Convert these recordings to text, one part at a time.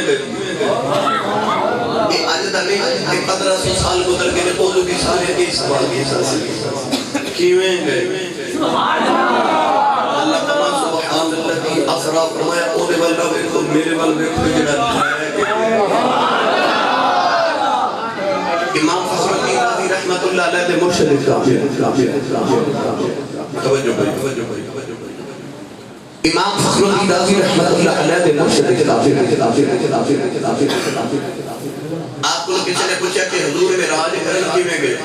گئے یہ آج تک نہیں 1500 سال گزر کے اوضو کی سارے کی سوال کی ساتھ کیویں گئے اللہ تمام سبحان اللہ کی اسرا فرمایا اودے والا ویکھو میرے وال ویکھو جڑا امام فخر الدین رازی رحمت اللہ علیہ دے مرشد توجہ بھائی امام فخر الدین رازی رحمت اللہ علیہ دے مرشد آپ کو کسی نے پوچھا کہ حضور معراج کرن کیویں گئے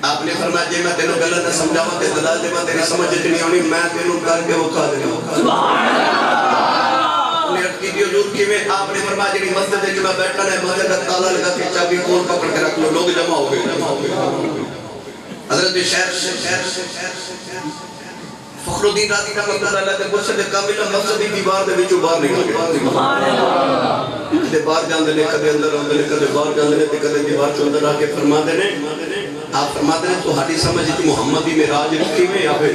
آپ نے فرمایا جی میں تینوں غلط نہ سمجھاواں تے دلال دے میں تیری سمجھ نہیں آنی میں تینوں کر کے وکھا دینا سبحان اللہ نے عرض کی حضور کیویں آپ نے فرمایا جی مسجد وچ میں بیٹھا ہے مسجد کا تالا لگا کے چابی کھول پکڑ کے رکھ لو لوگ جمع ہو گئے حضرت شیخ فخر الدین رازی رحمۃ اللہ علیہ دے مرشد کامل مسجد دی دیوار دے وچوں باہر نکل گئے سبحان اللہ تے باہر جاندے نے کدے اندر آندے نے کدے باہر جاندے نے تے کدے دیوار چوں اندر آ کے فرماندے نے آپ فرماتے ہیں تہاڈی سمجھ وچ محمد دی معراج کیویں آوے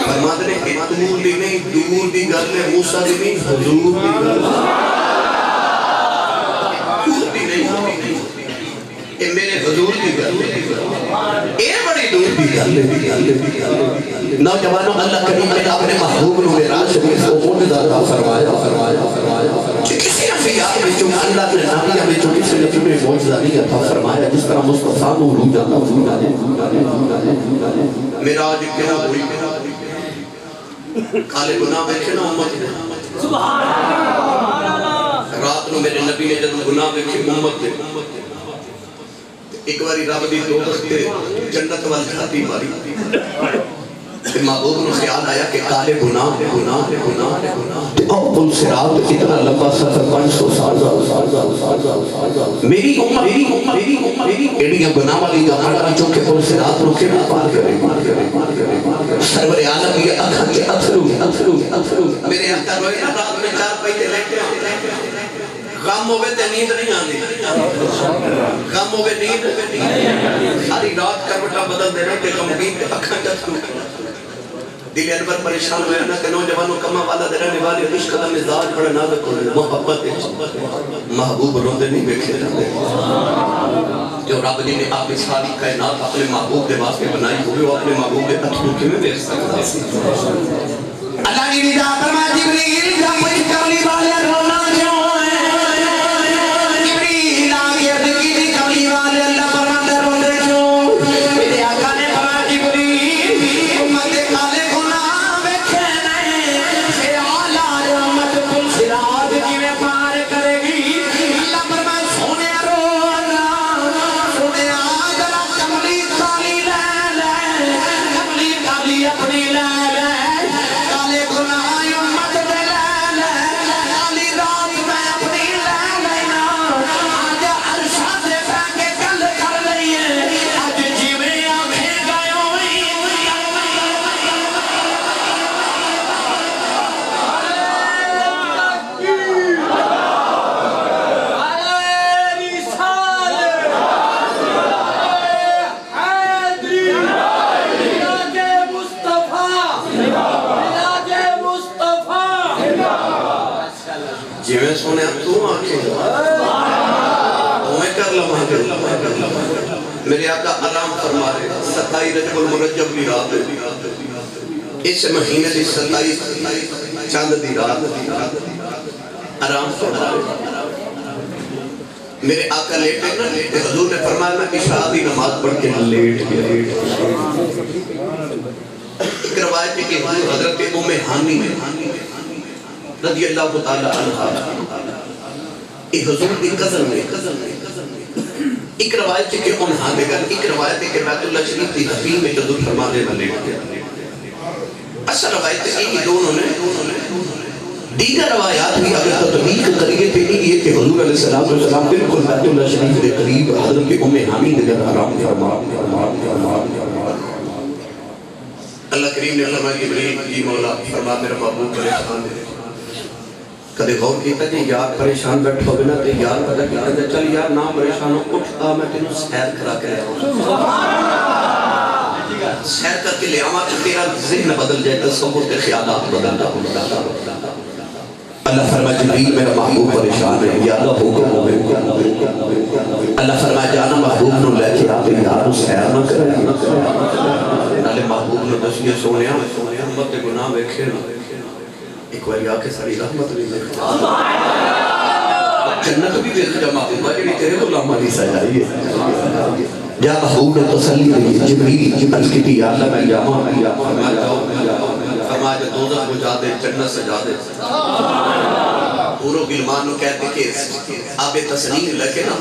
فرماتے ہیں کہ دور دی نہیں دور دی گل ہے موسی دی نہیں حضور دی گل دور دی نہیں اے میرے حضور دی گل اے بڑی دور دی گل ہے نوجوانوں اللہ کریم نے اپنے محبوب نو معراج شریف کو معجزہ عطا فرمایا کسی انبیاء وچوں اللہ نے نبیوں وچوں کسی نے تمہیں معجزہ نہیں عطا فرمایا جس طرح مصطفیٰ نو روح جاتا معراج کیوں ہوئی کالے گناہ ویکھے نا امت نے سبحان اللہ رات نو میرے نبی نے جب گناہ ویکھے امت نے ایک باری رب دی دوزخ تے جنت وال چھاتی ماری محبوب نے خیال آیا کہ کالے گناہ پل صراط اتنا لمبا سفر 500 سال میری امت ایڈیاں گناہ والی گمڑا جو کہ پل صراط روکے نہ پار کرے سرور عالم یہ اکھاں کے اتھرو میرے آقا روئے نا رات میں 4 پہیے لیتے غم ہوئے تے نیند نہیں آنی غم ہوئے نیند ساری رات کروٹا بدل دینا کہ غمگین کے اکھاں کے اتھرو دل انور پریشان ہویا نا کہ نوجوانوں کما والا دے رہنے والے عشق کا مزاج بڑا نازک ہونے محبت محبوب روندے نہیں بیٹھے جاتے جو رب جی نے آپ ساری کائنات اپنے محبوب کے واسطے بنائی ہوئے وہ اپنے محبوب کے اتھرو کے میں بیٹھ سکتا اللہ کی رضا فرما جبریل جب کوئی کرنی والے رونا کیوں جبریل آگے ادھکی دی کرنی والے اللہ فرما دے روندے کیوں میرے آقا نے فرما جبریل امت کالے میرے آقا آرام فرما رہے 27 رجب المرجب کی رات اس مہینے دی 27 چاند دی رات آرام فرما رہے میرے آقا لیٹے نا حضور نے فرمایا میں عشاء دی نماز پڑھ کے لیٹ گیا ایک روایت ہے کہ حضرت ام ہانی رضی اللہ تعالی عنہ یہ حضور کی قزل میں ایک روایت ہے کہ انہاں دے گا ایک روایت ہے کہ بیت اللہ شریف کی حفیل میں حضور فرما دے بلے اصل روایت ہے کہ دونوں نے دیگر روایات بھی اگر تطبیق کریے تو یہ کہ حضور علیہ السلام بالکل بیت اللہ شریف کے قریب حضرت ام ہانی دے گا آرام فرما اللہ کریم نے فرمایا کہ جبریل مولا فرما میرا محبوب پریشان ہے کدے غور کیتا کہ یار پریشان بیٹھا ہوئے نا کہ یار پتا کیا کہتا چل یار نہ پریشان ہو اٹھا میں تینوں سیر کرا کے لے آؤں سیر کر کے لے آؤں کہ تیرا ذہن بدل جائے تصور کے خیالات بدل جائے اللہ فرمایا جبریل میرا محبوب پریشان ہے یا اللہ حکم ہو میرے اللہ فرمایا جانا محبوب نو لے کے آتے یار اس خیر نہ کرے نالے محبوب نو دسیے سونے امت دے گناہ ویکھے نا ایک باری آکے ساری رحمت نہیں دیکھا جنت بھی دیکھ جا محبوبہ جنی تیرے کو لامہ نہیں سجائی ہے یا محبوب نے تسلی رہی جبریل عرض کی تھی یا اللہ میں جامع فرمایا جو دوزخ بجا دے جنت سجا دے پورو گلمان نو کہتے کہ آب تسلیم لکے نا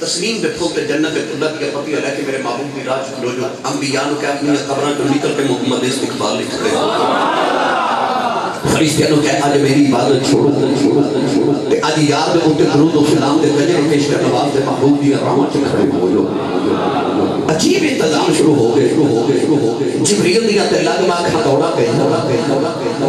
تسلیم بے پھوک جنت خدا کی پتی ہے کہ میرے محبوب کی راج کھلو جو انبیاء نو کہتے ہیں قبران جو نکل کے محمد استقبال لکھتے ہیں فرشتیاں نو کہتے آج میری عبادت چھوڑو آج یاد میں ہوتے درود و سلام دے تجرے پیش کر نواز دے محبوب دی رحمت سے کھڑے ہو جو عجیب انتظام شروع ہو گئے جبریل دیا تے لازم آنکھاں دوڑا گئے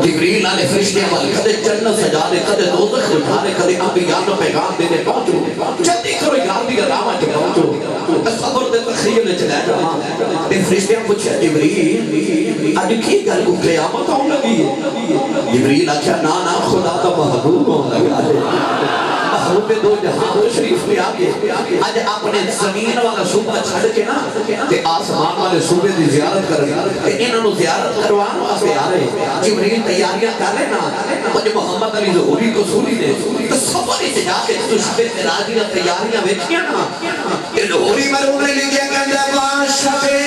جبریل آنے فرشتیاں والے کدے جنت سجا دے کدے دوزخ بجھا دے کدے انبیاء نو پیغام دینے پہنچو جلدی کرو یاد دی رحمت سے پہنچو صبر دے تخیل چلے جہاں تے فرشتیاں پوچھا جبریل آج کی گل کو قیامت ہوں لگی ہے جبریل آکھا نا خدا کا محبوب ہوں لگا ہے محبوب دو جہاں شریف لے آگے آج اپنے زمین والا صوبہ چھڑ کے نا تے آسمان والے صوبے دی زیارت کر تے انہوں نے زیارت کروان واسطے آ رہے جبریل تیاریاں کر رہے نا مجھ محمد علی ظہوری کو سوری نے تصور سے جا کے تو شبے تیراجیاں تیاریاں ویکھیاں نا کہ ظہوری مرون نے لکھیا کہندا باش شبے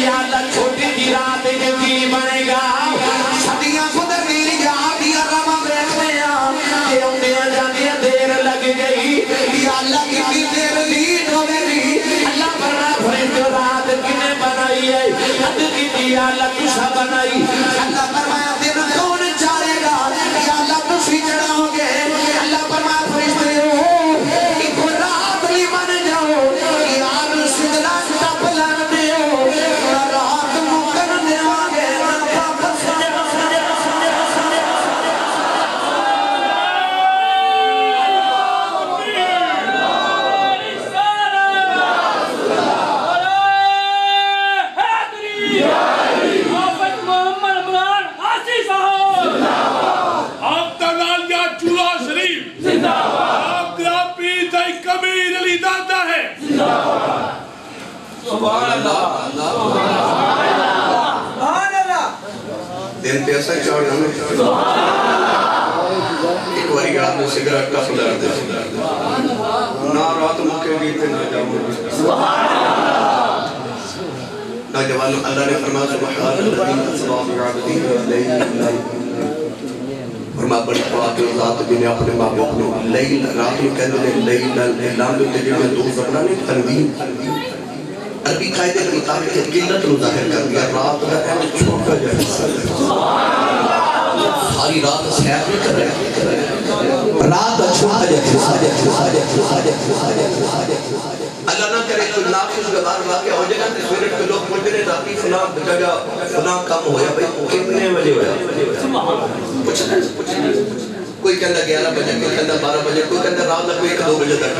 یا اللہ چھوٹی جی رات جو کی بنے گا صدیاں گزرنی یاد یا رب دیکھتے ہیں کہ اندیاں جانیاں دیر لگ گئی یا اللہ کی دیر لیٹ ہوئے گی اللہ فرما فرشت رات کنے بنائی ہے حد کی دیا اللہ کسا بنائی اللہ فرمایا دن کون چارے گا یا اللہ تسی چڑھاؤ گے اللہ فرما فرشت ایک رات لی بن جاؤ یار سدرہ ٹپ لن دیو رات مکر دیو گے واپس دن پیسہ چاڑ ہمیں ایک واری رات میں سگرٹ کا خلار دے نہ رات موقع گیتے نہ جاؤں نہ جوانوں اللہ نے فرما سبحان اللہ صلاح عبدی فرما بڑی پاک ذات جنہیں اپنے ماں بکنو لیل رات میں کہنے لے لیل اعلان دو تجھے میں دو زبرہ نے تنوین عربی قائدے کے مطابق قلت رو ظاہر کر دیا رات کا اہم چھوٹا جائے ساری رات سیاح نہیں کر رہے رات چھوٹا جائے اللہ نہ کرے کوئی ناقص گوار واقع ہو جائے گا تصویرت کے لوگ مجھے راتی فلاں جگہ فلاں کم ہویا بھئی کتنے بجے ہویا پوچھنا کوئی کہندہ 11 بجے کوئی کہندہ 12 بجے کوئی کہندہ رات کوئی 1-2 بجے تک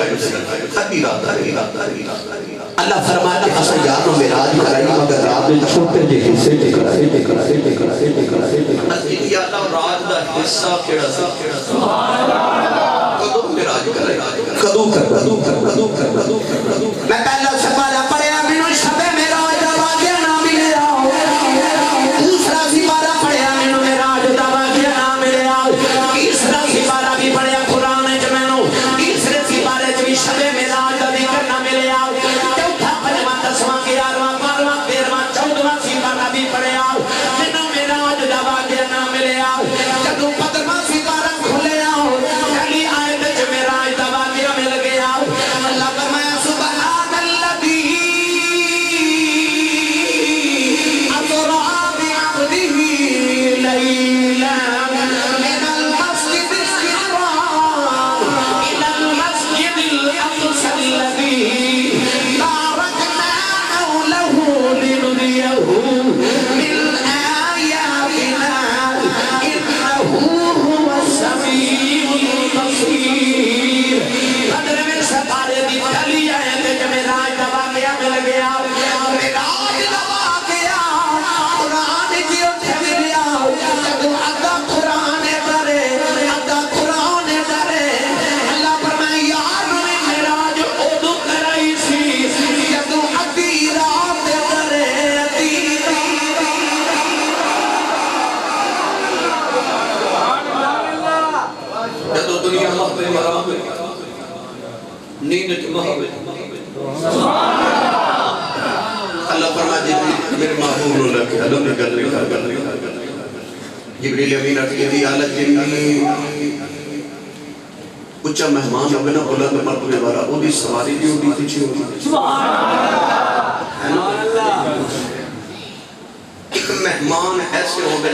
خطی رات اللہ فرماتے اسا یادوں میں راج کرائی مگر رات میں چھوٹے جے حصے یا اللہ راج دا حصہ کیڑا سا کدو میں راج کرائی کدو کر میں پہلا سپارہ پڑھیا منو شبے میں راج دا واقعہ نہ ملے آؤ دوسرا سپارہ پڑھیا منو میں راج دا واقعہ نہ ملے آؤ تیسرا سپارہ بھی پڑھیا قرآن ہے جمینو تیسرے سپارے جو بھی شبے میں راج دا ذکر نہ ملے آؤ چوتھا پنجواں دسواں 11واں 12واں 13واں 14واں سپارہ بھی پڑھیا منو میں راج دا واقعہ نہ ملے آؤ جدو 15واں سپارہ کھلے آؤ پہلی آیت جو میں راج دا واقعہ مل گیا اللہ فرمایا سبحان الذی اسرا بعبده لیلا من المسجد الحرام الى المسجد الاقصى الذي باركنا حوله لنريه من آياتنا انه هو السميع البصير بدر میں سپارے دی پہلی آیت جب راج دا واقعہ مل گیا راج دا واقعہ قرآن کی اتھے ملیا جب ادا قرآن درے ادا قرآن درے اللہ فرمائے یار میں راج ادو کرائی سی جب ادی رات درے جدو دنیا محبت مرام نیند محبت اللہ فرما جبریل میرے محبوب رو لکھے اللہ نے گلنے کر جبریل امین اٹھے دی آلت جنی اچھا مہمان ہوگے نا بلند مرتبے بارا وہ دی سواری دی ہوگی پیچھے ہوگی سبحان اللہ ایک مہمان ایسے ہوگے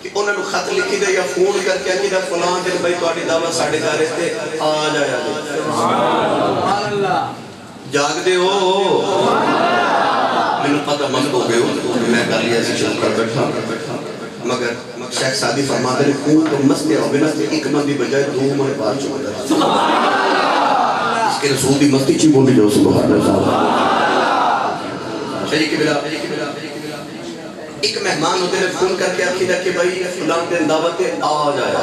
کہ انہوں نے خط لکھی دے یا فون کر کے کہ فلان دن بھائی تواڈی دعوت ساڑھے گھر تے آ جایا سبحان اللہ جاگ دے ہو میں پتہ مند ہو گئے ہو میں کر لیا سی شروع کر بیٹھا مگر شیخ سعدی فرماتے ہیں فون تو مستے ہو گئے نا ایک مندی بجائے 2 من بار چکا دا اس کے رسول دی مستی چی بولی جو سبحان اللہ شریک بلا ایک مہمان ہوتے ہیں فون کر کے عقیدہ کہ بھائی فلان دن دعوت آ جایا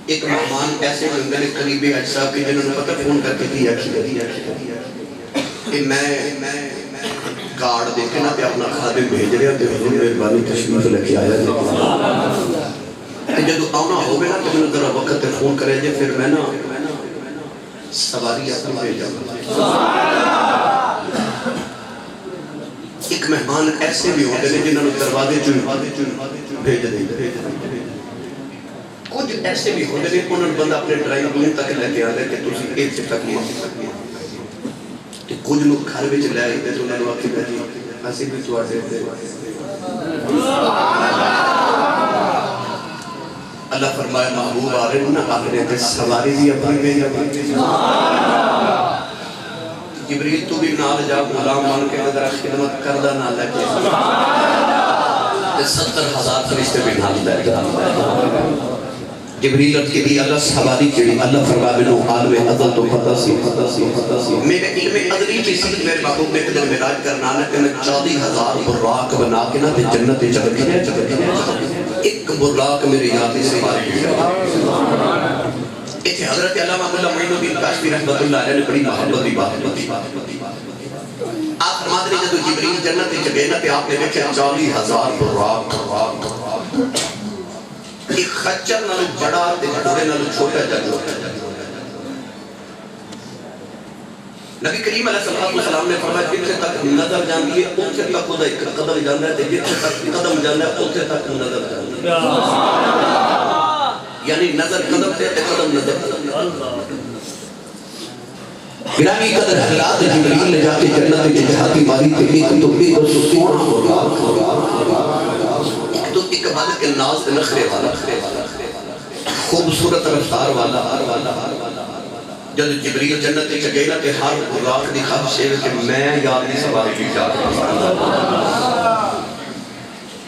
ایک مہمان ایسے ہوندے نے قریبی حج صاحب کی جنہوں نے پتہ فون کر کے دیا کہ میں کارڈ دیکھے نا پہ اپنا خادم بھیج رہے ہیں کہ حضور مہربانی تشریف لکھے آیا جدو آنا ہو گئے نا کہ میں نے ذرا وقت فون کرے جے پھر میں نا سواری اپنی بھیجا. ایک مہمان ایسے بھی ہوتے ہیں جنہوں نے دروازے بھیج دیں. کچھ ایسے بھی ہوتے ہیں انہوں نے بندہ اپنے ڈرائنگ روم تک لے کے آتے کہ تسی ایتھے تک نہیں. کچھ لوگ گھر وچ لے آئے تو انہوں نے آکھی بھیجی اسی بھی تواڈے تے. اللہ فرمایا محبوب آ رہے نہ اپنے تے سواری بھی اپنی بھیجا. جبریل تو بھی نال جا غلام مان کے ذرا خدمت کردہ نہ لگے. 70,000 فرشتے بھی نال دے گا. جبریل کی دی اللہ سواری چڑی. اللہ فرمایا نو عالم ازل تو پتہ سی میرے علم ازلی کی سمجھ میرے محبوب نے قدر معراج کرنا نہ کہ 40,000 براق بنا کے نہ جنت چڑھ گئے. ایک براق میرے یاد سے سواری. ایتھے حضرت علامہ مولا معین الدین کاشفی رحمۃ اللہ علیہ نے بڑی محبت دی بات کی. آپ فرماتے ہیں جب جبریل جنت وچ گئے نا تے آپ نے دیکھا 40,000 براق. ایک خچر نال بڑا تے گھوڑے نال چھوٹا جا. نبی کریم علیہ السلام نے فرمایا جتھے تک نظر جاندی ہے اوتھے تک اودا ایک قدم جاندا ہے تے جتھے تک قدم جاندا ہے اوتھے تک نظر جاندا ہے. یعنی نظر قدم تے قدم نظر. گرامی قدر حضرات جبریل نے جا کے جنت میں جہاتی ماری تے ایک تو بے سونا تو ایک بعد کے ناز نخرے والا خوبصورت رفتار والا. جب جبریل جنت میں گئے نا کہ ہر براق دی خواہش ہے کہ میں یاد نہیں سواری کی جا رہا.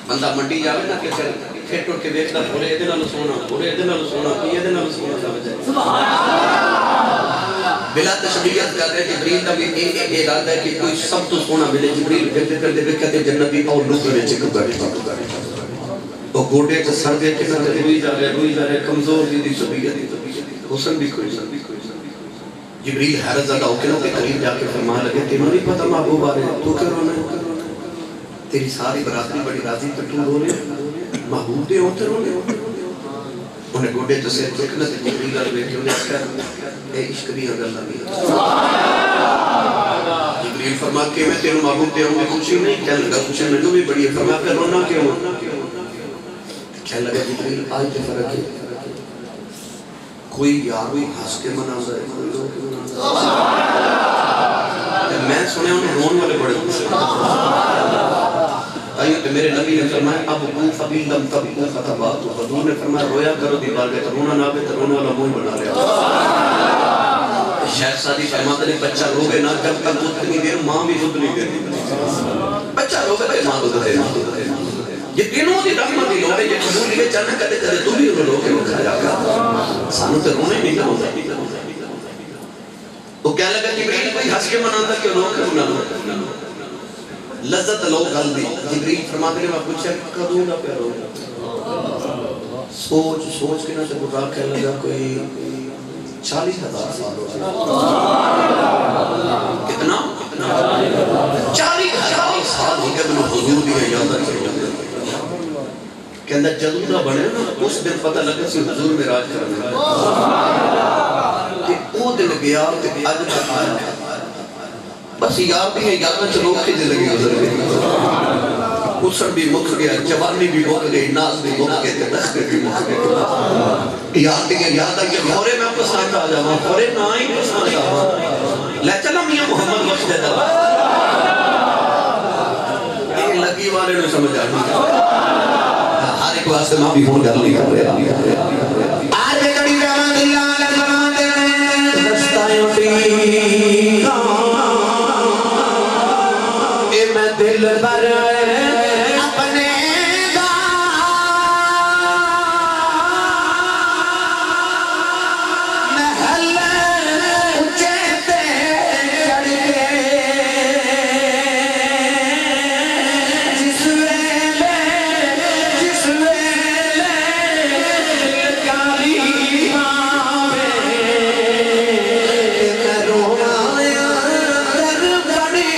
بندہ منڈی جاوے نا کہ پھر ٹوٹ کے دیکھتا بولے ایدے نالو سونا بولے ایدے نالو سونا کی ایدے نالو سونا تھا بجائے. بلا تشبیہت کہتے ہیں جبریل کا بھی ایک ارادہ ہے کہ کوئی سب تو سونا ملے. جبریل کہتے ہیں کہتے جنتی اور لوگ میں چکو بیٹھا وہ گوڑے سے سر دے کے نہ روئی جا رہے کمزور دی طبیعت حسن بھی کوئی. جبریل حیرت زدہ ہو کے نہ کے قریب جا کے فرمانے لگے تینوں نہیں پتہ محبوب آ رہے تو کیا رونا ہے. تیری ساری برادری بڑی راضی پر تو رو رہے محبوب دے ہوتے رو رہے. انہیں گوڑے تو سے چکنا تے جبریل آ رہے کیوں نے کہا اے عشق بھی اگر لگی. جبریل فرما کہ میں تیروں محبوب دے ہوں گے خوشی نہیں کہنے لگا خوشی میں بھی بڑی ہے. فرما کہ رونا کیوں کہنے لگا جبریل آج تے فرق ہے کوئی یار بھی ہنس کے منا ہے کوئی رو کے منا ہے. میں سنے انہیں رون والے بڑے خوش آئیے کہ میرے نبی نے فرمایا اب کو فبیل لم تب کو خطبات. حضور نے فرمایا رویا کرو دیوار کے رونا نہ بے رونا والا موہ بنا لیا. شیخ سادی فرماتے ہیں بچہ روگے نہ جب تک دودھ نہیں دے ماں بھی دودھ نہیں دے. بچہ روگے تے ماں دودھ دے. یہ تینوں دی رحمت دی لوڑے یہ قبول لیے چاہنا کہتے کہتے تو بھی انہوں لوگ کے وہ کھا جاگا سانو تے رونے نہیں ہوتا. وہ کہنے لگا جبریل کوئی ہنس کے مناتا کہ روک کے منا لو لذت لو گل دی. جبریل فرماتے ہیں میں پوچھا کدوں نہ پہ رو سوچ کے نہ سے براق کہنے لگا کوئی 40,000 سال ہو کتنا 40,000 سال ہو گئے میں حضور دیا یادہ چاہیے. کہندہ جدو نہ بنے نا اس دن پتہ لگا سی حضور میں راج کرنے کہ او دن گیا کہ آج تک آیا بس یاد بھی ہے یاد میں چلوک کی زندگی گزر گئی. اسر بھی مک گیا جوانی بھی مک گئی ناز بھی مک گئے نخر بھی مک گئے. یاد بھی ہے یاد ہے کہ خورے میں پسند آ جاؤں خورے نہ ہی پسند آ لے چلا میاں محمد وقت دے دا یہ لگی والے نے سمجھ آنے ہر ایک واسطے ماں بھی ہون گل نہیں کر رہے. آج کڑی رحمت اللہ علیہ فرماتے ہیں دستائیں اٹھی اے میں دل بھر اپنے دا محل اونچے تے چڑھ کے جس ویلے کالی آوے میں رونا در بڑی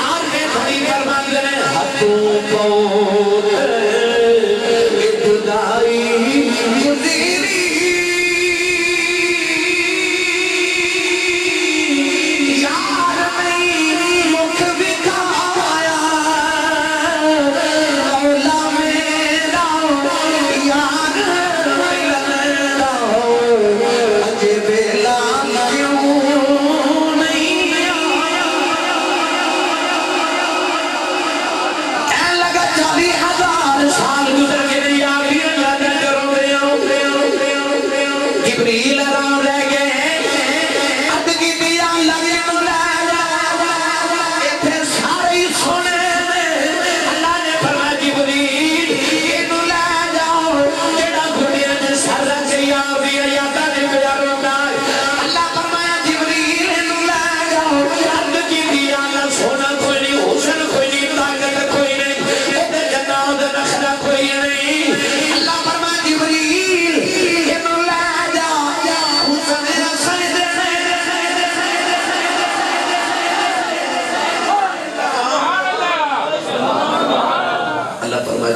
آگے بڑی فرمان لے ہاتھوں پوت ابتدائی گزیری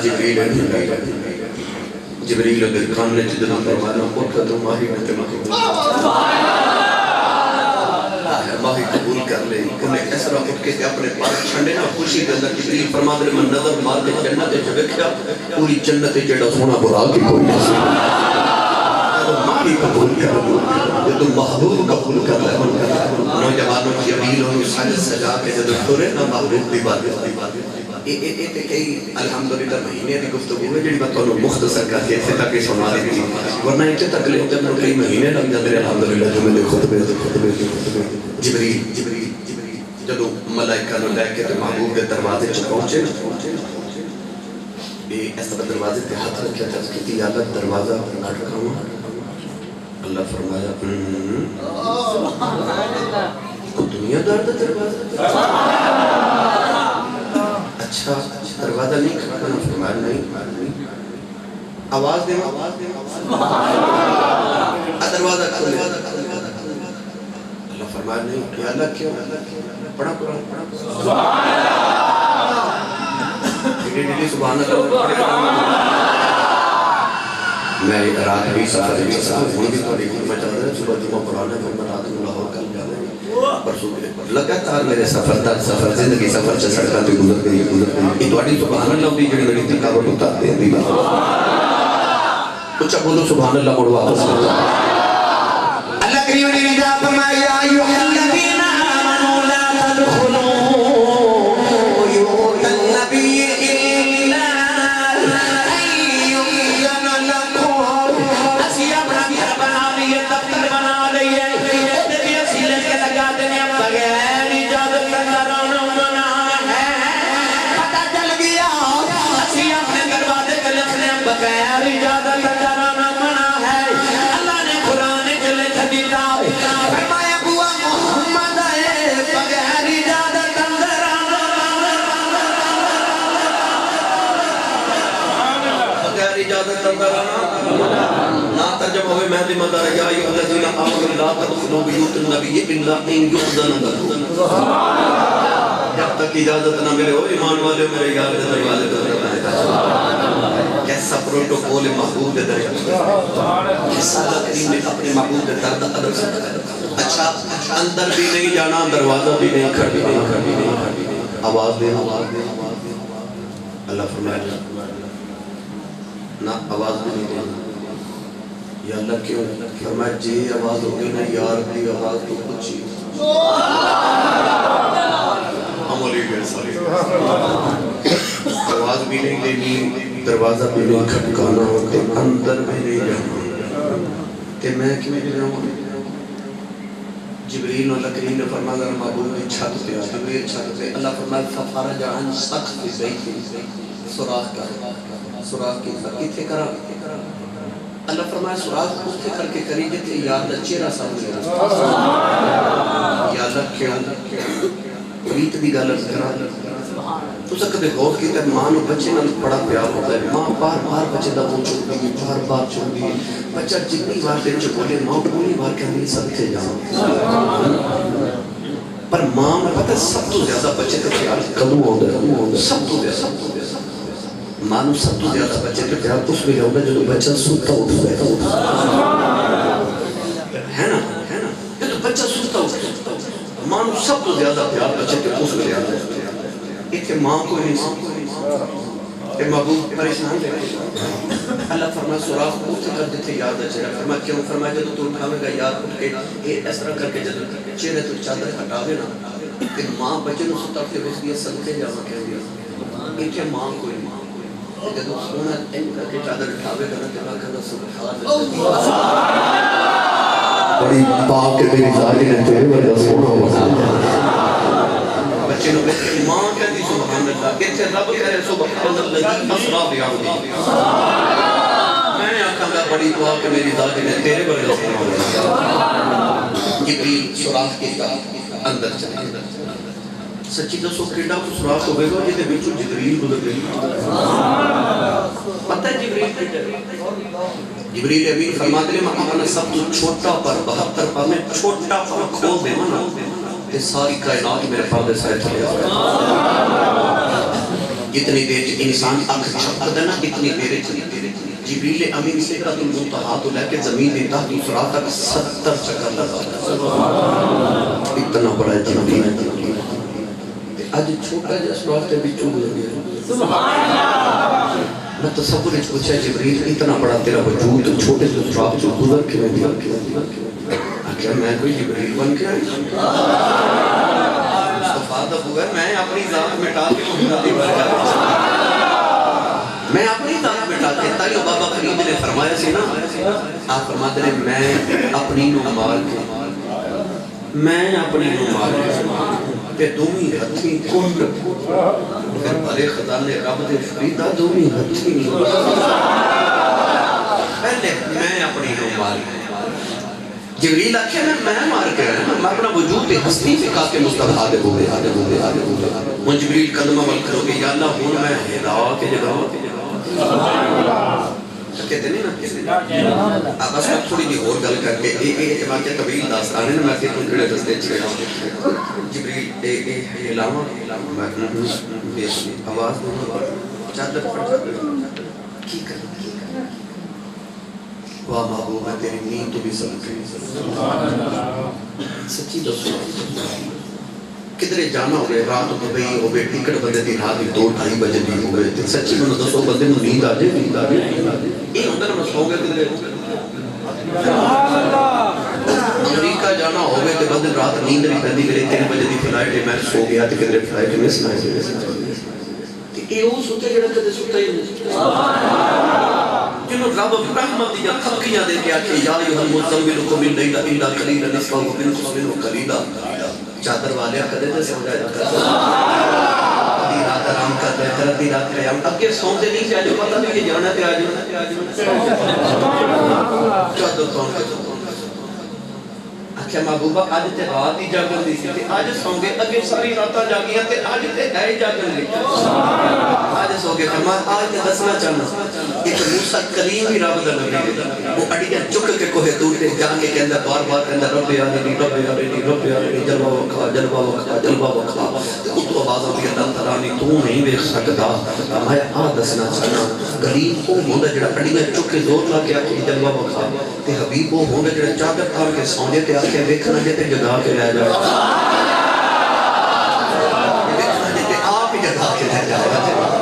جبریل ہے جبریل اگر کامنے جدنا فرمانا اٹھا تو ماہی نتے ماہی قبول کر لے انہیں اس طرح اٹھ کے اپنے پاس چھنڈے نا خوشی کے اندر جبریل فرما دے من نظر مار کے جنت جو ویکھیا پوری جنت جڑا سونا برا کی کوئی نہیں ماہی قبول کر لے تو محبوب قبول کر لے نوجوانوں کی جبریل انہوں سج سجا کے جدو ٹورے نا محبوب دی بات تے کئی الحمدللہ مہینے دی گفتگو ہے جڑی میں تانوں مختصر کر کے اتنے تک سنا دی ورنہ اتنے تک لے تے میں کئی مہینے لگ جاندے الحمدللہ جمعے دے خطبے جبریل جدو ملائکہ نو لے کے تے محبوب کے دروازے چ پہنچے اس طرح دروازے تے ہاتھ رکھیا تے کیتی یا اللہ دروازہ کھٹکاواں اللہ فرمایا کو دنیا دار دا دروازہ اچھا دروازہ نہیں کھٹکانا فرمایا نہیں آواز دے دروازہ کھولے اللہ فرمایا نہیں کہ اللہ کیوں پڑھا قرآن ڈیلی سبحان اللہ میں رات بھی سفر بھی سفر ہوں بھی تو لیکن میں چاہتا ہے صبح جمعہ پڑھانا پھر میں رات میں لاہور کل جانا ہے پرسوں کے لگاتار میرے سفر در سفر زندگی سفر چل سڑکاں تے گزر گئی یہ تواڈی سبحان اللہ دی جڑی میری تھکاوٹ اتار دے دی بات اچھا بولو سبحان اللہ مڑ واپس اللہ کریم نے رضا فرمایا ایھا الذین آمنوا لا تدخلوا بیوت النبی الا ان یؤذن لکم اسی اپنا گھر بنا لیے دفتر بنا لیے تے بھی اسی لے کے لگا دینے بغیر اجازت کرانا منع ہے پتہ چل گیا اسی اپنے دروازے پہ لکھنے بغیر اجازت کرانا منع ہے اللہ نے قرآن چلے چھدیتا فرمایا بوا محمد ہے بغیر اجازت اندر آنا بغیر اجازت اندر آنا نا ترجمہ ہوئے مہدی مدار یا ایھا الذین آمنوا لا تدخلوا بیوت النبی الا ان یؤذن لکم جب تک اجازت نہ ملے ہو ایمان والے میرے یار کے دروازے پر کیسا پروٹوکول محبوب کے درجہ کیسا اللہ کریم نے اپنے محبوب کے درد ادب سے اچھا اندر بھی نہیں جانا دروازہ بھی نہیں کھڑی آواز دے اللہ فرمایا نہ آواز بھی نہیں دینا یا اللہ کیوں فرمایا جی آواز ہوگی نا یار دی آواز تو کچھ چیز عملی بیساری آواز بھی نہیں دینی دروازہ بھی نہیں کھٹکانا تے اندر بھی نہیں جانا تے میں کیوں نہیں جاؤں جبریل اللہ کریم نے فرمایا محبوب کی چھت پہ جبریل چھت پہ اللہ فرمایا ففرج عن سقف بیت سوراخ کی کتھے کرا اللہ فرمایا سوراخ کتھے کر کے کری جتے یا اللہ چہرہ سامنے یا اللہ کیوں پریت دی غلط کرا تو سکتے غور کی تے ماں نو بچے نال بڑا پیار ہوتا ہے ماں بار بار بچے دا منہ چھوڑ دی بار بار چھوڑ دی بچہ جتنی بار دن چ بولے ماں پوری بار کہندی سب سے جاؤ پر ماں میں پتہ سب تو زیادہ بچے تے پیار کدوں ہوندا ہے سب تو زیادہ ماں نو سب تو زیادہ بچے تے پیار اس ویلے ہوندا جدوں بچہ سوتا اٹھدا ہے نا جدوں بچہ سوتا اٹھدا ماں نو سب تو زیادہ پیار بچے تے اس ویلے آندا ہے کہ ماں کو نہیں کہ محبوب پریشان دے اللہ فرمایا سوراخ اٹھ کر دیتے یاد اچھا فرمایا کیوں فرمایا جدو تو اٹھاوے گا یاد اٹھ کے اس طرح کر کے جدو چہرے تو چادر ہٹاوے نا کہ ماں بچے نو ستا کے بس دیا صدقے جاوا کہہ دیا کہ ماں کوئی جدو سونا این کر کے چادر ہٹاوے گا نا کہ اللہ کہنا سبحان بڑی پاک کے میری ذاتی نے تیرے وجہ سونا ہوا بچے نو ماں کہتی سبحان اللہ کہتے رب کہے سبحان اللہ اسرا بعبدہ میں آکھاں گا بڑی دعا کہ میری ذاتی نے تیرے وجہ سونا ہوا جبریل سوراخ کے اندر چلے سچی دسو کیڑا کو سوراخ ہوے گا جے وچوں جبریل گزر گئی پتہ ہے جبریل امین فرماتے ہیں میں سب تو چھوٹا پر 72 پر میں چھوٹا پر کھول دے نا تے ساری کائنات میرے پردے سے چلے آ جتنی دیر انسان اکھ چھپتا ہے نا اتنی دیر جبریل امین سدرۃ المنتہا تو لے کے زمین دی تحت اسرا تک 70 چکر لگا اتنا بڑا جبریل اج چھوٹا جا سوال تے بھی چوب لگے سبحان اللہ میں تصور وچ پوچھا جبریل اتنا بڑا تیرا وجود چھوٹے سے سوال جو گزر کے میں کیا میں کوئی جبریل بن کے آئی مصطفیٰ دا ہوا میں اپنی ذات مٹا کے خدا دی برکت میں اپنی ذات مٹا کے تائیو بابا فرید نے فرمایا سی نا آپ فرماتے ہیں میں اپنی نو مال کے میں اپنی نو مال کے کہ دومی ہتھی کن پھر بھرے خزانے رب دے فریدہ دومی ہتھی پہلے میں اپنی نو مال کے جبریل آکھیا میں مار کے رہا میں اپنا وجود پہ ہستی فکا کے مصطفیٰ دے بولے من جبریل قدمہ مل کرو کہ یا اللہ ہون میں ہدا کے جگہ کہتے نہیں نا آپ بس میں تھوڑی بھی اور گل کر کے ایک واقعہ طویل داستان ہے نا میں کہتا ہوں کڑے رستے چھڑا جبریل اعلامہ آواز دونوں چادر پڑ کی کرنا واہ محبوب ہے تیری نیند تو بھی سکتی سچی دسو کدھرے جانا ہوئے رات دبئی ہوئے ٹکٹ بندے دی رات 2-2:30 بجے دی ہوئے سچی میں دسو بندے میں نیند آ جائے یہ اندر میں سو گئے کدھرے امریکہ جانا ہوئے کہ بندے رات نیند نہیں پہنی میرے 3 بجے دی فلائٹ ہے میں سو گیا تھے کدھرے فلائٹ میں سنائے یہ وہ سوچے جڑا کدھے سوچا ہی نہیں جنہوں رب رحمت یا تھکیاں دے کے آکھے یا ایھا المزمل قم اللیل الا قلیلا نصفہ وانقص منہ قلیلا چادر والے کدے تے سو جایا کرتے آدھی رات آرام کرتے آدھی رات قیام اب کے سوندے نہیں سے جو پتہ نہیں کہ جانا تے آج چادر کون کے آکھیا محبوبہ آج تے رات ہی جاگن دی سی تے آج سو گئے اگے ساری راتاں جاگیاں تے آج تے ہے جاگن دی آج سو گئے فرمایا آج تے دسنا چاہنا ایک موسیٰ کلیم ہی رب دا نبی وہ اڑیاں چک کے کوہ طور تے جا کے کہندا بار بار کہندا رب یادنی رب یادنی رب یادنی جلوہ وکھا جلوہ وکھا جلوہ وکھا تے اس تو آواز آتی اللہ تعالیٰ نے تو نہیں ویکھ سکدا میں آ دسنا چاہنا کلیم وہ ہوندا جڑا اڑیاں چک کے زور لا کے آکھے جلوہ وکھا تے حبیب وہ ہوندا جڑا چادر تار کے سوندے تے آکھے ویکھنا جے تے جگا کے لے جا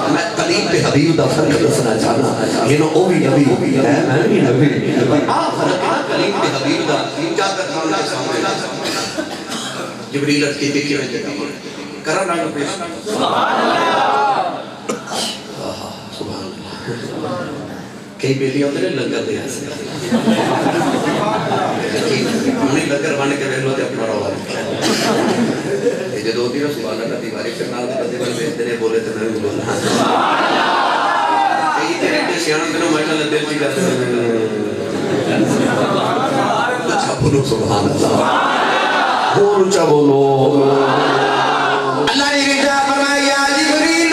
میں قلیب پہ حبیب دا فرق دسنا چاہنا یہ نو او بھی نبی ہے میں بھی نبی فرق ہے قلیب پہ حبیب دا چادر کھانا کے سامنے جبریل عرض کی دیکھی میں جگہ کرا رانگو پیش سبحان اللہ کئی بیلی ہوتے ہیں لنگر دے ہیں انہیں لنگر بانے کے بیل ہوتے اپنا رہا یہ جو دو تیرہ سبحان اللہ دیواری پھر نال دے بندے بل بیچتے نے بولے تو میں بھی بولنا کئی تیرے کے سیانہ دنوں مائٹا لدے چی کرتے ہیں اچھا بولو سبحان اللہ بولو اچھا بولو اللہ نے رجا فرمایا یا جبریل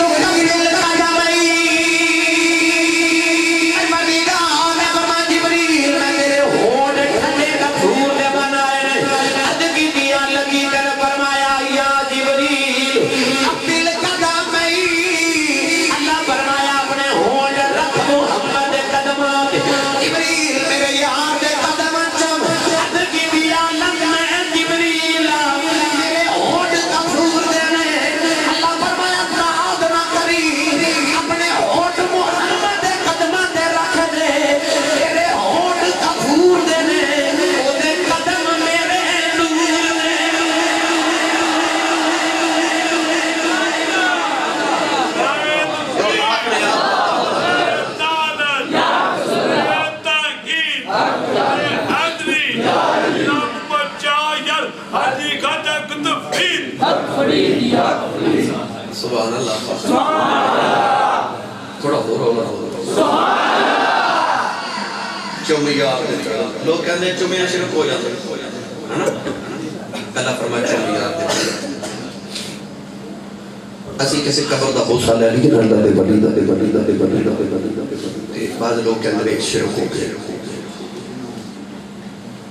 سبحان اللہ تھوڑا ہو رہا چومیہ آپ نے چڑھا لوگ کہتے ہیں چومیہ شرک ہو جاتا ہے اللہ فرمائے چومیہ آپ نے اسی کسی قبر دا بہت سال ہے لیکن اللہ دے بڑی دا بعض لوگ کہتے ہیں شرک ہو گئے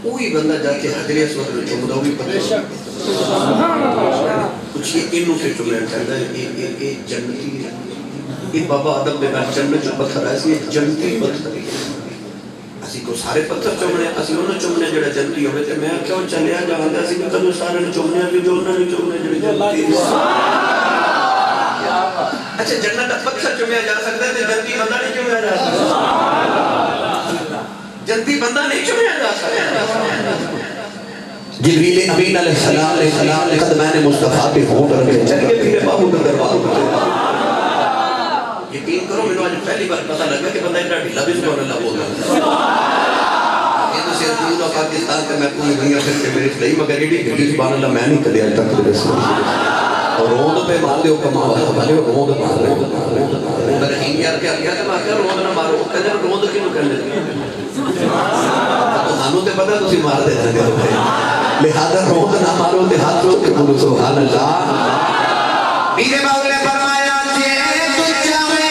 وہی بندہ جا کے حجر اسود میں چوم دا وہی پتہ کچھ یہ انہوں سے چلے کہتا ہے ایک جنتی یہ بابا آدم دے نال جنت جو پتھر ہے یہ جنتی پتھر ہے اسی کو سارے پتھر چومنے اسی انہوں چومنے جڑا جنتی ہوئے تے میں کیوں چلیا جاندے اسی میں کدو سارے چومنے جو انہوں نے چومنے جڑے جنتی اچھا جنت پتھر چومیا جا سکتا ہے جنتی بندہ نہیں چومیا جا سکتا جنتی بندہ نہیں چومیا جا سکتا جبریل امین علیہ السلام قدمین مصطفیٰ پہ ہونٹ رکھے چل کے پھر بابو کا دربار یقین کرو میں نے آج پہلی بار پتہ لگا کہ بندہ اتنا ڈھیلا بھی سبحان اللہ بول رہا ہے یہ تو صرف دین و پاکستان کا میں پوری دنیا پھر کے میرے صحیح مگر یہ ڈھیلی سبحان اللہ میں نہیں کدے آج تک رسول اور روند پہ مار دے کما والے روند مار رہے میں رحیم یار کیا کیا کہ روند نہ مارو کہتے ہیں روند کیوں کرنے تو ہانوں تے پتہ تسی مار دے رہے ہو لہذا روند نہ مارو تے ہاتھ رو کے بولو سبحان اللہ میرے باؤ نے فرمایا جے تو چاہے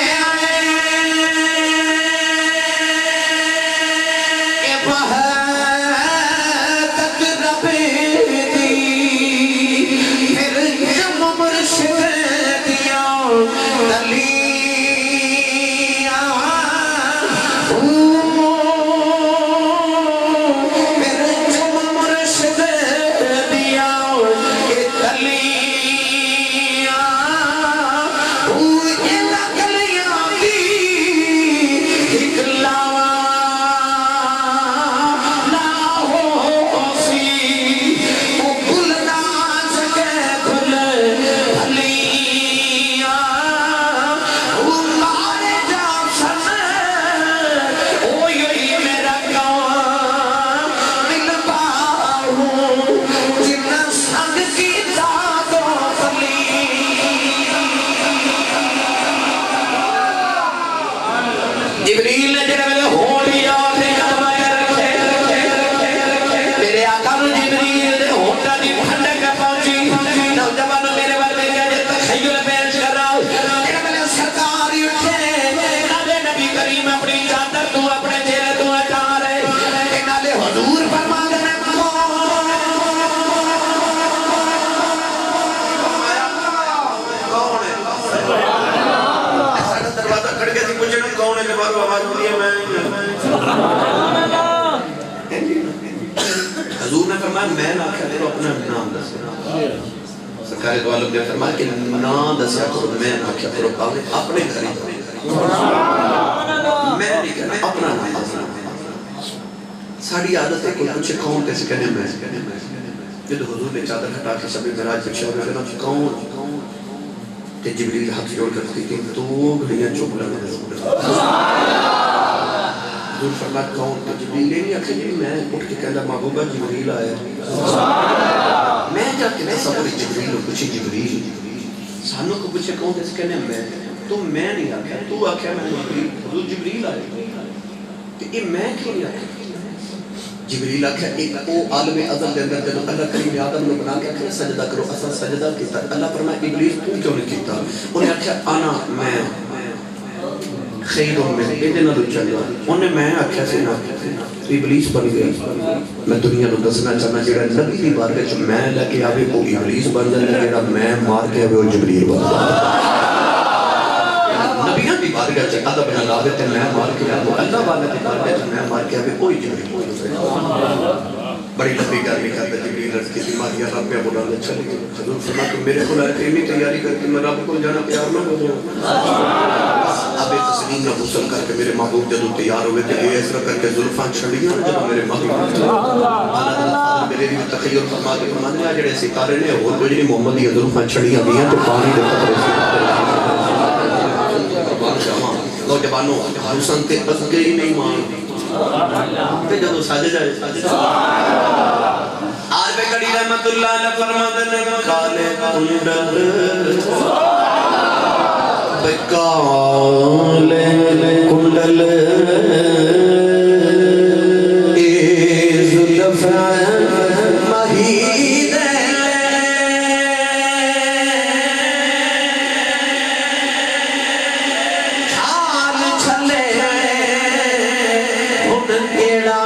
کہ وحدت رب دی پھر جم مرشد دیا دلیاں پھر جم مرشد دیا دلیاں جبریل نے جنہوں نے ہو لیا تھے قدمائے رکھے میرے آقا نو جبریل نے ہوتا دی پھنڈک پہنچی نوجوانوں میرے بار میں کہا جب تخیل پیش کر رہا ہوں جنہوں نے سرکاری اٹھے نالے نبی کریم اپنی چادر تو اپنے چہرے تو اٹھا رہے کہ نالے حضور فرما دینے حضور نے فرمایا میں نہ کرو اپنا نام دسیا سرکار دو عالم نے فرمایا کہ نام دسیا کرو میں نہ کرو اپنے گھر میں نہیں کرنا اپنا نام دسنا ساری عادت ہے کہ پوچھے کون کیسے کہنے میں جب حضور نے چادر ہٹا کے سبھی مراج بچے ہوئے کہنا کون کہ جبریل ہاتھ جوڑ کر کہ تو گھڑیاں چوپ لگا حضور فرمایا کون تو جبریل نہیں آکھے جی میں اٹھ کے کہنا محبوبہ جبریل آیا میں جا کے میں سب جبریل ہوں پوچھے جبریل سانوں کو پوچھے کون کیسے کہنے میں تو میں نہیں آکھا تو آکھا میں جبریل حضور جبریل آیا کہ یہ میں کیوں نہیں آکھا جبریل آکھا ایک او عالم ازل دے اندر جب اللہ کریم نے آدم نے بنا کے آکھا سجدہ کرو اصلا سجدہ کیتا اللہ فرمایا ابلیس تو کیوں نہیں کیتا انہیں آکھا آنا میں خیروں میں ایدے نہ دو چاہتا انہیں میں آکھا سے نہ ابلیس بن گیا میں دنیا نو دسنا چاہنا جیڑا نبی دی بار گئے جو میں لگے آوے وہ ابلیس بن جائے جیڑا میں مار کے آوے وہ جبریل بن جائے نبیان دی بار گئے چاہتا بنا لاوے تے میں مار کے آوے اللہ والا دی بار گئے جو میں مار کے آوے کوئی جبریل بن جائے بڑی لمبی گرمی کرتا جبریل رکھ کے بیماریاں رب پہ بولا لے چلے گئے حضور فرما تم میرے کو لائے تیمی تیاری کر کے میں رب کو جانا پیار نہ ہو جاؤں اب تسلیم نہ غسل کر کے میرے محبوب جدو تیار ہوئے تھے یہ ایسا کر کے ظلفان چھڑیاں جب میرے محبوب میرے بھی تخیر فرما کے فرمانے آ جڑے ستارے نے اور کوئی نہیں محمد یہ ظلفان چھڑیاں بھی ہیں تو پانی دے قطرے ستارے نوجوانوں حسن تے بس گئی نہیں مان تے جدو ساجے جائے آج بے کڑی رحمت اللہ نے فرما دنے کالے کنڈل بے کالے کنڈل اے زلفان مہید چھال چھلے ہن ایڑا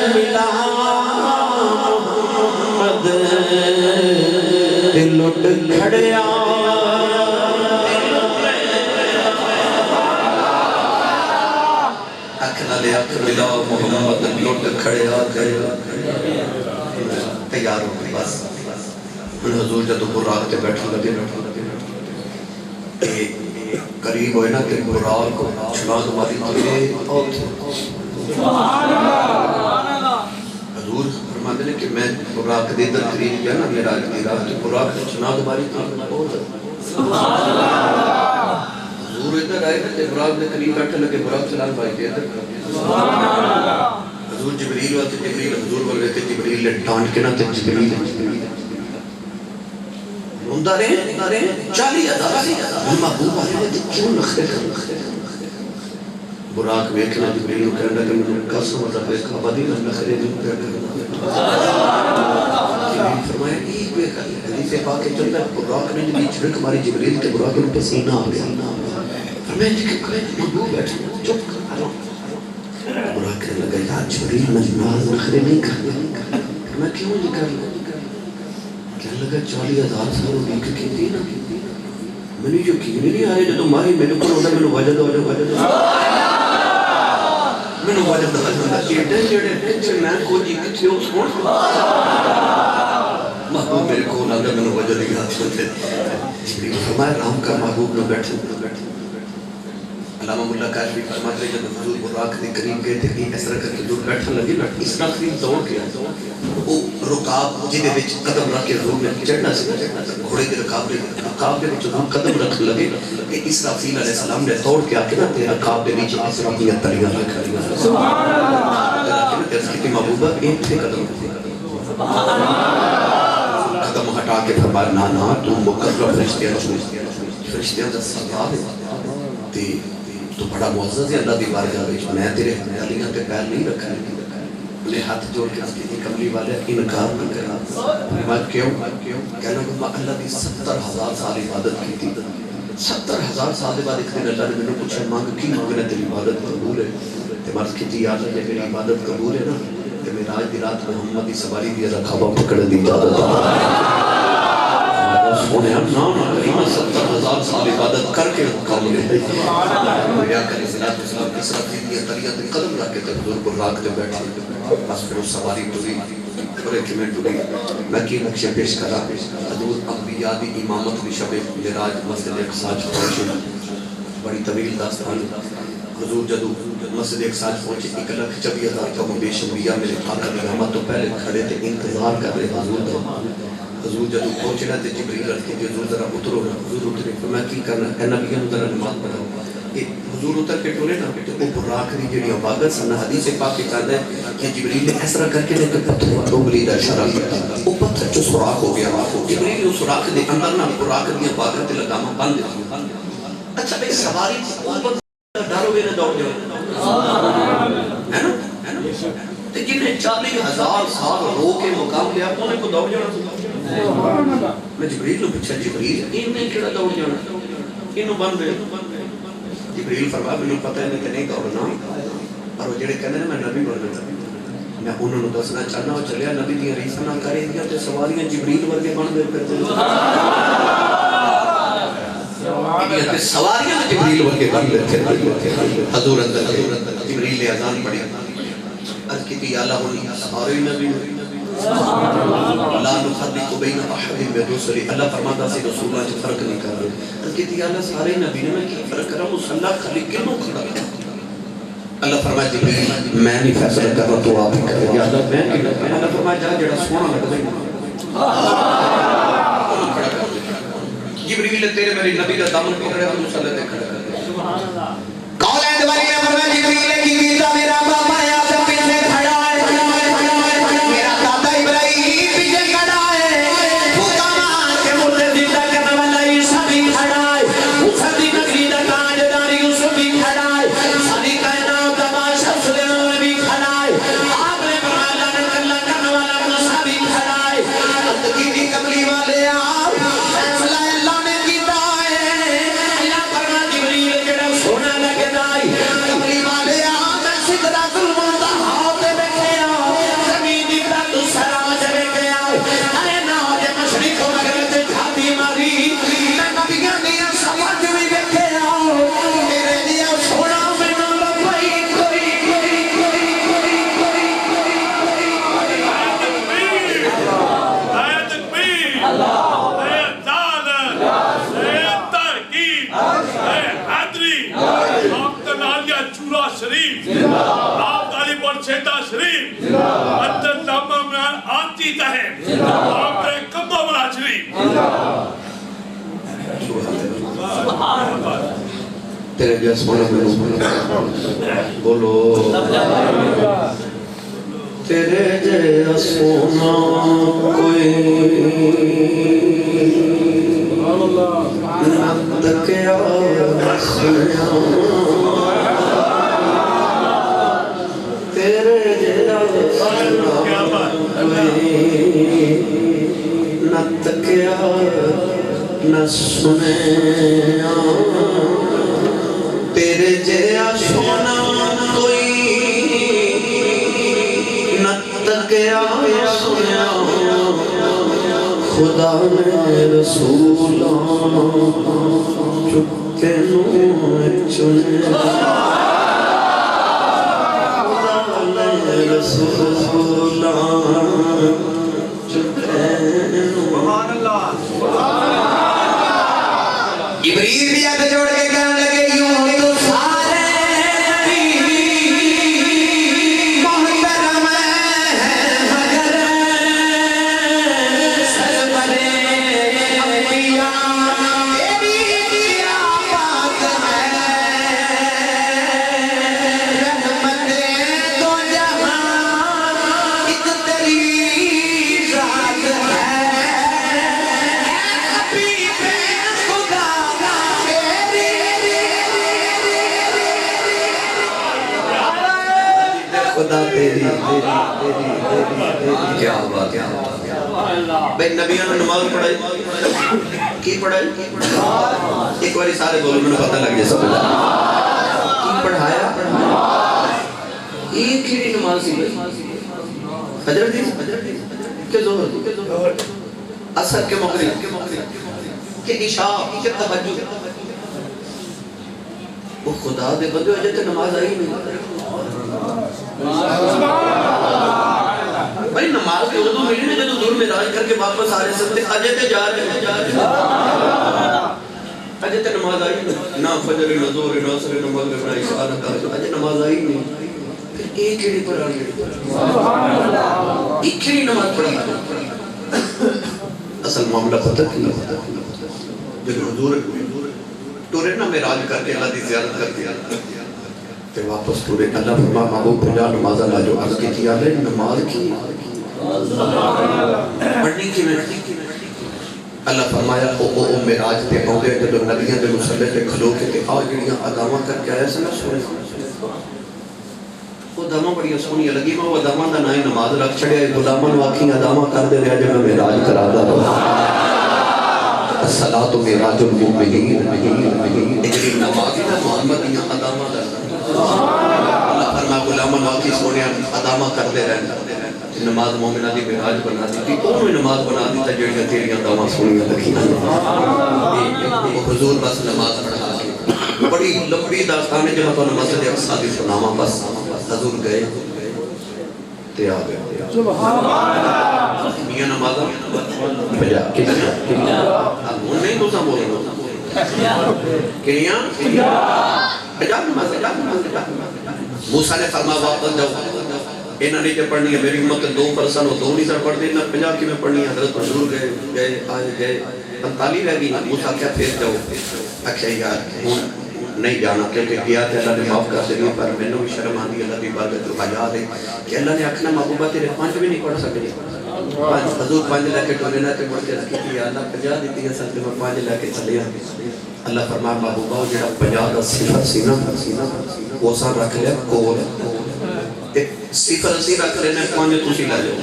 ملا کھڑیا اکھنا لے اکھ ملا محمد لٹ کھڑیا تیار ہو گئی بس ان حضور جدو براق تے بیٹھا لگے قریب ہوئے نا کہ براق کو چھلانگ ماری تھے حضور فرماتے ہیں کہ میں براق دے در قریب گیا نا میرا اجلی راہ تو براق نے چھلانگ ماری تھی حضور ادھر آئے نا کہ براق نے قریب بیٹھا لگے براق چھلانگ ماری تھی حضور جبریل ہوتے جبریل حضور بول رہے کہ جبریل نے ڈانٹ کے نا تے جبریل اندہ رہے 40,000 محبوب آئے ہیں کیوں نخرے کر براق ویکھنا جبریل نو کہنا کہ میں قسم اللہ ایک آبادی میں نخرے جو کہنا جبریل فرمایا ایک بے کر حدیث پاک کے چلتا ہے براق نے جبریل چھڑک ہماری جبریل کے براق نے پسینہ آ گیا فرمایا جی کہ محبوب بیٹھنا چپ کر براق کہنے لگا یا جبریل میں ناز نخرے نہیں کر میں کیوں نہیں کر لوں کہنے لگا 40,000 سال ہو گئی کہ دی نا میں نے یقین نہیں آئے جدو ماہی میں نے کون ہوتا میں نے وجد میں نے وجد چیٹے چیٹے میں کو جی کتھے اس کون محبوب میرے کون آگا میں نے وجد ہی ہاتھ سنتے جبریل فرمایا رام کا محبوب نے بیٹھے علامہ ملا کاشفی فرماتے ہیں جب حضور براق کے قریب گئے تھے کہ اس طرح کر کے دور بیٹھا لگے اس طرح قریب دوڑ گیا وہ رکاب جنہیں وچ قدم رکھ کے حضور نے چڑھنا سے گھوڑے کے رکاب دے وچ حضور قدم رکھ لگے کہ اسرافیل علیہ السلام نے توڑ کے آکے نا تے رکاب دے وچ اسرافیل تلیاں رکھ لیا سبحان اللہ تیرس کی محبوبہ ایک تھے قدم ہٹا کے فرمایا نا تو مقرب فرشتیاں دا سردار ہے تو بڑا معزز ہے اللہ دی بارگاہ وچ میں تیرے علیہ پہ پیر نہیں رکھا انہیں ہاتھ جوڑ کے اس کی کملی والے انکار نہ کرا میں کیوں کہنا کہ میں اللہ دی 70,000 سال عبادت کی تھی 70,000 سال بعد ایک دن اللہ نے مجھے پوچھا مانگ کی مانگنا تیری عبادت قبول ہے تے مرد کی تھی یاد ہے میری عبادت قبول ہے نا کہ میں راج دی رات محمد دی سواری دی رکھابہ پکڑ دی اجازت سونے ہم نام کریمہ 70,000 سال عبادت کر کے قابل ہے یا کری صلاة اسلام کی صلاة دیا تلیت قدم رکھ کے حضور براق دے بیٹھے بس پھر اس سواری ٹوری پورے کی میں ٹوری میں کی نقشہ پیش کرا حضور انبیاء دی امامت دی شب معراج مسجد اقصی پہنچے بڑی طویل داستان حضور جدو مسجد اقصی پہنچے 1,24,000 کا مبیش انبیاء میرے آقا کی رحمت تو پہلے کھڑے تھے انتظار کر رہے حضور جدو پہنچنا تے جبریل رکھ کے حضور ذرا اترو نا حضور اترے تو میں کی کرنا اے نبیوں ذرا نماز پڑھاؤ کہ حضور اتر کے ٹولے نا کہ وہ براق دی جڑی عبادت سن حدیث پاک کے چاہتا ہے کہ جبریل نے اس طرح کر کے نے پتھر ڈوبلی دا اشارہ کیا وہ پتھر جو سوراخ ہو گیا جبریل اس سوراخ دے اندر نا براق دی عبادت لگاما بند اچھا بھئی سواری ڈر ہوئے نہ دوڑ جائے ہے نا تے جنہیں 40,000 سال رو کے مقام لیا انہیں کو دوڑ جانا میں جبریل نو پچھا جبریل انہیں کیڑا دوڑ جانا انہوں بند رہے جبریل فرما میں پتہ ہے میں نہیں دوڑنا اور وہ جڑے کہنے میں نبی بننا میں انہوں نے دسنا چاہنا وہ چلیا نبی دیا ریسا نہ کرے دیا تے سواریاں جبریل ورگے بن دے پھر سواریاں جبریل ورگے بن دے حضور اندر جبریل نے اذان پڑھی از کی یا اللہ سارے نبی لا نخلق بین احد من رسل اللہ فرماتا سے رسول اللہ جو فرق نہیں کر رہے از کی یا اللہ سارے نبی نے میں کی فرق کرا مصلی خلق کیوں کھڑا اللہ فرمایا جبریل میں نہیں فیصلہ کر رہا تو آپ ہی کرے یا اللہ میں کی لگا اللہ فرمایا جا جڑا سونا لگ دے جبریل تیرے میری نبی کا دامن پکڑا تو مصلی تے کھڑا کر دے سبحان اللہ قول ہے دواری نے فرمایا جبریل کی ویزا میرا باپ آیا سے پیچھے کھڑا ہے میرا دادا ابراہیم پیچھے کھڑا ہے حکما کے مردے زندہ کرنے والا عیسیٰ بھی کھڑا ہے اس دی نگری دا تاجدار یوسف بھی کھڑا ہے ساری کائنات دا بادشاہ سلیمان بھی کھڑا ہے آپ نے فرمایا لعنت اللہ کرنے والا موسیٰ بھی کھڑا ہے اب کی دی کملی والے آپ فیصلہ اللہ نے کیتا ہے اللہ فرمایا جبریل جڑا سونا شریف آپ علی پر چھیٹا شریف اتر دامہ منان آتی تہے آپ ترے کبہ منا شریف تیرے جیس مولا بولو تیرے جیس مولا کوئی نتکیا سنیا تیرے جیس مولا کوئی نتکیا نہ سنیا تیرے جیا سونا کوئی نہ تکیا سنیا خدا نے رسولا چکے نو چنیا خدا نے رسولا چکے نو جبریل بھی ہاتھ جوڑ کے کہنے لگے یوں تو سارے نبی محترم ہیں مگر سرور انبیاء تیری آباد ہے رحمت دو جہاں ایک تیری ذات ہے حبیب خدا خدا تیری کیا بات ہے بھئی نبیوں نے نماز پڑھائی کی پڑھائی ایک باری سارے بولو میں نے پتہ لگ جائے سب کی پڑھایا ایک ہی نماز سی بھئی فجر دی کہ ظہر اثر کے مغرب کہ عشاء کہ تہجد وہ خدا دے بندے اجے تے نماز آئی نہیں بھائی نماز کے اردو ملی نے جدو دور معراج کر کے واپس آ رہے سکتے اجے تے جا رہے اجے تے نماز آئی نہیں نہ فجر نہ ظہر نہ عصر نہ مغرب نہ عشاء نہ تہجد اجے نماز آئی نہیں پھر ایک ہی قرآن ایک ہی نماز پڑھی اصل معاملہ پتہ کی جب حضور ٹورے نہ معراج کر کے اللہ دی زیارت کر دیا پھر واپس ٹورے اللہ فرما محبوب بھجا نماز اللہ جو عرض کی تھی آلے نماز کی پڑھنی کی میں اللہ فرمایا او معراج تے پہنچے جب نبیاں دے مصلی تے کھلو کے تے آج جڑیاں ادامہ کر کے آیا سنا سونے وہ ادامہ بڑی سونی لگی میں وہ ادامہ دا نائی نماز رکھ چھڑیا غلاماں واقعی ادامہ کر دے رہا جب میں معراج کرا دا الصلاۃ معراج المؤمنین اجری نماز دا محمد یا ادامہ دا اللہ فرما غلاماں واقعی سونے ادامہ کر دے رہا نماز مومنہ دی معراج بنا دی تھی انہوں نماز بنا دی تا جڑیاں تیریاں دعواں سنیاں لکھیاں وہ حضور بس نماز پڑھا کے بڑی لمبی داستان ہے جہاں تو مسجد اقصی دی سناواں بس حضور گئے تے آ گئے سبحان اللہ میاں نمازاں بجا کتنا ہن نہیں تو سا بولنا کیاں بجا نماز موسیٰ نے فرمایا واپس جاؤ انہاں نے پڑھنی ہے میری امت 2% وہ 2 نہیں سر پڑھ دینا 50 کی میں پڑھنی ہے حضرت حضور گئے آئے گئے 45 رہ گئی موسیٰ کیا پھر جاؤ اچھا یار نہیں جانا کیونکہ کیا تھا اللہ نے معاف کر دیا پر میں نے بھی شرم آندی اللہ کی عبادت تو حیا ہے کہ اللہ نے اکھنا محبوبہ تیرے 5 بھی نہیں پڑھ سکتے حضور 5 لے کے ٹولے نہ تے پڑھ کے رکھی تھی اللہ 50 دیتی ہے سب میں 5 لے کے چلے اللہ فرمایا محبوبہ جڑا 50 دا صفر سینہ وہ سا رکھ لیا کول صفر اسی رکھ لینا 5 تسی لے جاؤ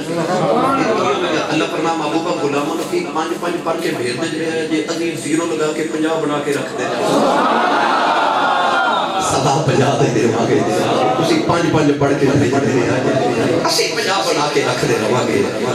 اللہ فرمایا محبوبہ غلاموں کی 5 پڑھ کے بھیج دے رہے ہیں جی عزیز زیرو لگا کے 50 بنا کے رکھ دے سبا 50 دے دے مانگے اسی 5 پڑھ کے بھیج دے رہے ہیں اسی 50 بنا کے رکھ دے رہے ہیں